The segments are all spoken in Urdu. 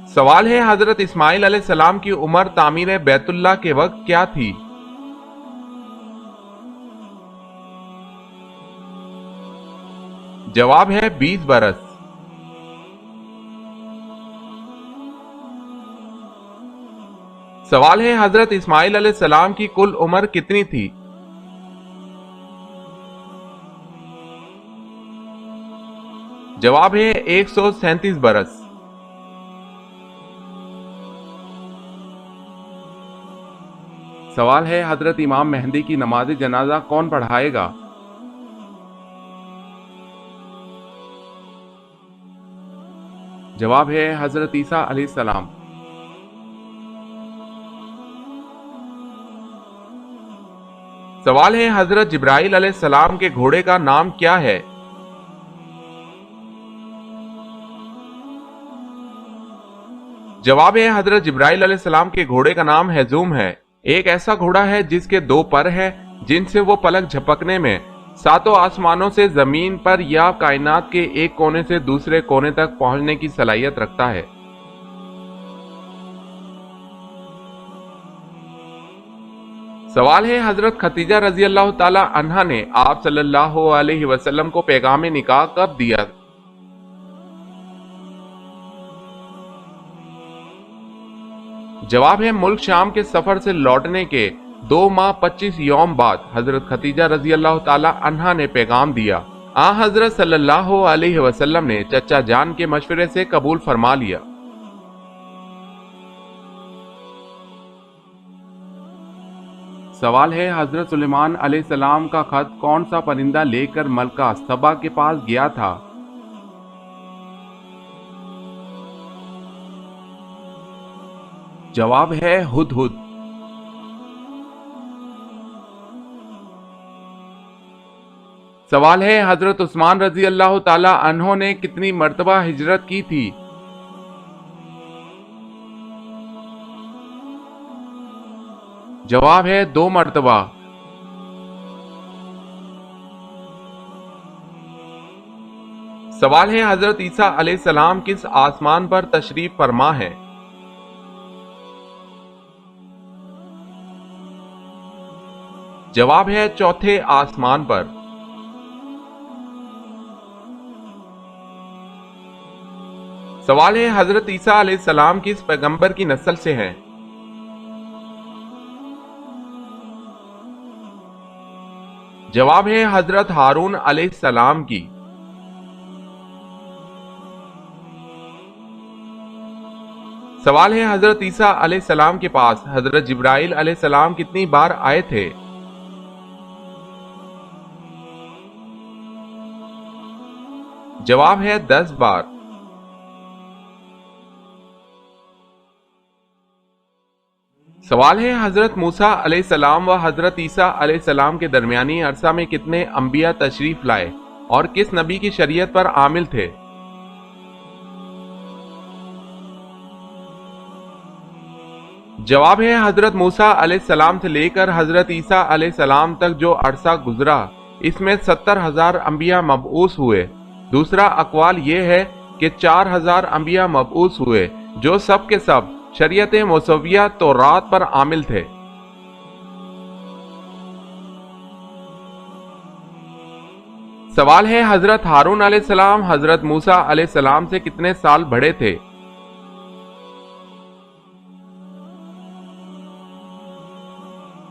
سوال ہے حضرت اسماعیل علیہ السلام کی عمر تعمیر بیت اللہ کے وقت کیا تھی؟ جواب ہے 20 برس۔ سوال ہے حضرت اسماعیل علیہ السلام کی کل عمر کتنی تھی؟ جواب ہے 137 برس۔ سوال ہے حضرت امام مہدی کی نماز جنازہ کون پڑھائے گا؟ جواب ہے حضرت عیسیٰ علیہ السلام۔ سوال ہے حضرت جبرائیل علیہ السلام کے گھوڑے کا نام کیا ہے؟ جواب ہے حضرت جبرائیل علیہ السلام کے گھوڑے کا نام ہیزوم ہے۔ ایک ایسا گھوڑا ہے جس کے 2 پر ہیں جن سے وہ پلک جھپکنے میں 7 آسمانوں سے زمین پر یا کائنات کے ایک کونے سے دوسرے کونے تک پہنچنے کی صلاحیت رکھتا ہے۔ سوال ہے حضرت خدیجہ رضی اللہ تعالی عنہا نے آپ صلی اللہ علیہ وسلم کو پیغام نکاح کب دیا؟ جواب ہے ملک شام کے سفر سے لوٹنے کے 2 ماہ 25 یوم بعد حضرت خدیجہ رضی اللہ تعالی عنہا نے پیغام دیا۔ حضرت صلی اللہ علیہ وسلم نے چچا جان کے مشورے سے قبول فرما لیا۔ سوال ہے حضرت سلیمان علیہ السلام کا خط کون سا پرندہ لے کر ملکہ سبا کے پاس گیا تھا؟ جواب ہے ہدہد۔ سوال ہے حضرت عثمان رضی اللہ تعالی عنہ نے کتنی مرتبہ ہجرت کی تھی؟ جواب ہے 2 مرتبہ۔ سوال ہے حضرت عیسیٰ علیہ السلام کس آسمان پر تشریف فرما ہے؟ جواب ہے 4تھے آسمان پر۔ سوال ہے حضرت عیسیٰ علیہ السلام کس پیغمبر کی نسل سے ہیں؟ جواب ہے حضرت ہارون علیہ السلام کی۔ سوال ہے حضرت عیسیٰ علیہ السلام کے پاس حضرت جبرائیل علیہ السلام کتنی بار آئے تھے؟ جواب ہے 10 بار۔ سوال ہے حضرت موسیٰ علیہ السلام و حضرت عیسیٰ علیہ السلام کے درمیانی عرصہ میں کتنے انبیاء تشریف لائے اور کس نبی کی شریعت پر عامل تھے؟ جواب ہے حضرت موسیٰ علیہ السلام سے لے کر حضرت عیسیٰ علیہ السلام تک جو عرصہ گزرا اس میں 70,000 انبیاء مبعوث ہوئے۔ دوسرا اقوال یہ ہے کہ 4,000 انبیاء مبعوث ہوئے جو سب کے سب شریعت موسویہ تورات پر عامل تھے۔ سوال ہے حضرت ہارون علیہ السلام حضرت موسیٰ علیہ السلام سے کتنے سال بڑے تھے؟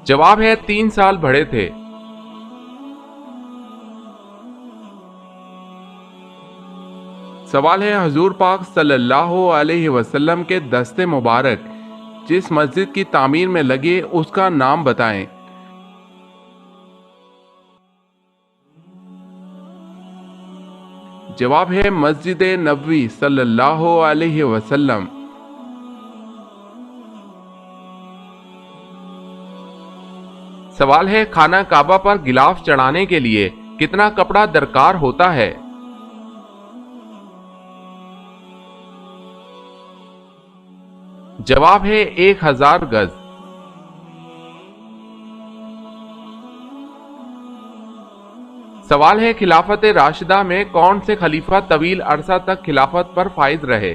جواب ہے 3 سال بڑے تھے۔ سوال ہے حضور پاک صلی اللہ علیہ وسلم کے دست مبارک جس مسجد کی تعمیر میں لگے اس کا نام بتائیں۔ جواب ہے مسجد نبوی صلی اللہ علیہ وسلم۔ سوال ہے خانہ کعبہ پر غلاف چڑھانے کے لیے کتنا کپڑا درکار ہوتا ہے؟ جواب ہے 1000 گز۔ سوال ہے خلافت راشدہ میں کون سے خلیفہ طویل عرصہ تک خلافت پر فائز رہے؟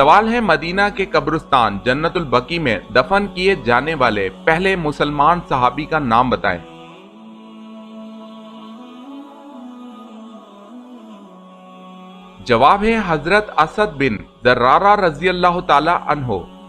سوال ہے مدینہ کے قبرستان جنت البقیع میں دفن کیے جانے والے پہلے مسلمان صحابی کا نام بتائیں۔ جواب ہے حضرت اسد بن زرارہ رضی اللہ تعالی عنہ۔